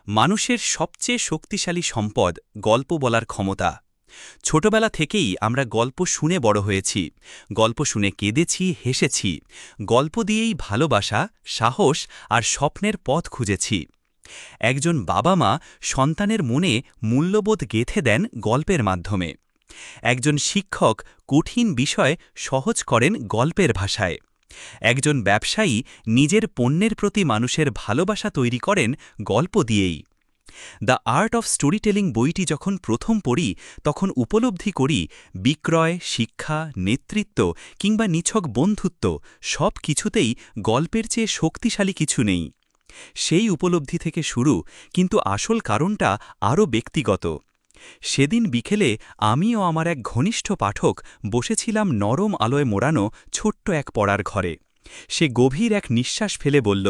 মানুষের সবচেয়ে শক্তিশালী সম্পদ গল্প বলার ক্ষমতা। ছোটবেলা থেকেই আমরা গল্প শুনে বড় হয়েছি, গল্প শুনে কেঁদেছি, হেসেছি, গল্প দিয়েই ভালোবাসা, সাহস আর স্বপ্নের পথ খুঁজেছি। একজন বাবা মা সন্তানের মনে মূল্যবোধ গেঁথে দেন গল্পের মাধ্যমে। একজন শিক্ষক কঠিন বিষয় সহজ করেন গল্পের ভাষায়। একজন ব্যবসায়ী নিজের পণ্যের প্রতি মানুষের ভালোবাসা তৈরি করেন গল্প দিয়েই। The art of story telling বইটি যখন প্রথম পড়ি তখন উপলব্ধি করি বিক্রয়, শিক্ষা, নেতৃত্ব কিংবা নিছক বন্ধুত্ব সব কিছুতেই গল্পের চেয়ে শক্তিশালী কিছু নেই। সেই উপলব্ধি থেকে শুরু, কিন্তু আসল কারণটা আরও ব্যক্তিগত। সেদিন বিকেলে আমি ও আমার এক ঘনিষ্ঠ পাঠক বসেছিলাম নরম আলোয় মোড়ানো ছোট্ট এক পড়ার ঘরে। সে গভীর এক নিঃশ্বাস ফেলে বলল,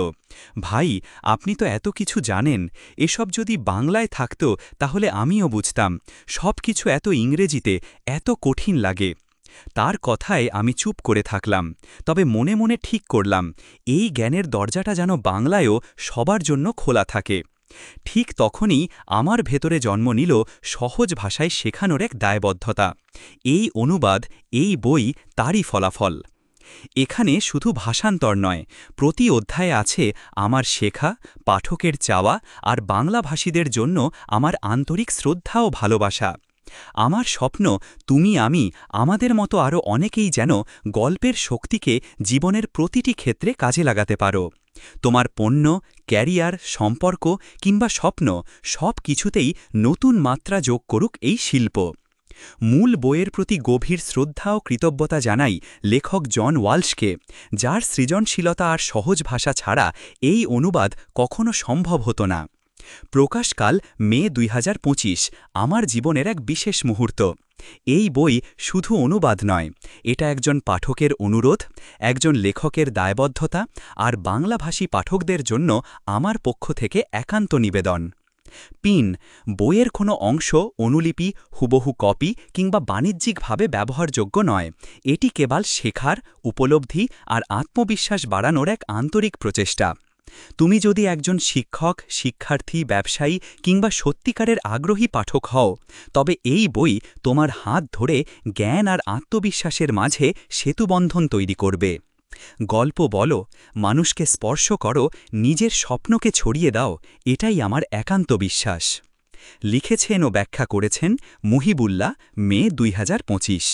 ভাই, আপনি তো এত কিছু জানেন, এসব যদি বাংলায় থাকত তাহলে আমিও বুঝতাম। সব কিছু এত ইংরেজিতে এত কঠিন লাগে। তার কথায় আমি চুপ করে থাকলাম, তবে মনে মনে ঠিক করলাম এই জ্ঞানের দরজাটা যেন বাংলায়ও সবার জন্য খোলা থাকে। ঠিক তখনই আমার ভেতরে জন্ম নিল সহজ ভাষায় শেখানোর এক দায়বদ্ধতা। এই অনুবাদ, এই বই তারই ফলাফল। এখানে শুধু ভাষান্তর নয়, প্রতি অধ্যায়ে আছে আমার শেখা, পাঠকের চাওয়া আর বাংলাভাষীদের জন্য আমার আন্তরিক শ্রদ্ধা ও ভালোবাসা। আমার স্বপ্ন তুমি, আমি, আমাদের মতো আরও অনেকেই যেন গল্পের শক্তিকে জীবনের প্রতিটি ক্ষেত্রে কাজে লাগাতে পারো। তোমার পণ্য, ক্যারিয়ার, সম্পর্ক কিংবা স্বপ্ন সব কিছুতেই নতুন মাত্রা যোগ করুক এই শিল্প। মূল বইয়ের প্রতি গভীর শ্রদ্ধা ও কৃতজ্ঞতা জানাই লেখক জন ওয়ালশকে, যার সৃজনশীলতা আর সহজ ভাষা ছাড়া এই অনুবাদ কখনো সম্ভব হতো না। প্রকাশকাল মে ২০২৫, আমার জীবনের এক বিশেষ মুহূর্ত। এই বই শুধু অনুবাদ নয়, এটা একজন পাঠকের অনুরোধ, একজন লেখকের দায়বদ্ধতা আর বাংলাভাষী পাঠকদের জন্য আমার পক্ষ থেকে একান্ত নিবেদন। পিন, বইয়ের কোনো অংশ অনুলিপি, হুবহু কপি কিংবা বাণিজ্যিকভাবে ব্যবহারযোগ্য নয়। এটি কেবল শেখার, উপলব্ধি আর আত্মবিশ্বাস বাড়ানোর এক আন্তরিক প্রচেষ্টা। তুমি যদি একজন শিক্ষক, শিক্ষার্থী, ব্যবসায়ী কিংবা সত্যিকারের আগ্রহী পাঠক হও, তবে এই বই তোমার হাত ধরে জ্ঞান আর আত্মবিশ্বাসের মাঝে সেতুবন্ধন তৈরি করবে। গল্প বলো, মানুষকে স্পর্শ করো, নিজের স্বপ্নকে ছড়িয়ে দাও, এটাই আমার একান্ত বিশ্বাস। লিখেছেন ও ব্যাখ্যা করেছেন মুহিবুল্লাহ, মে ২০২৫।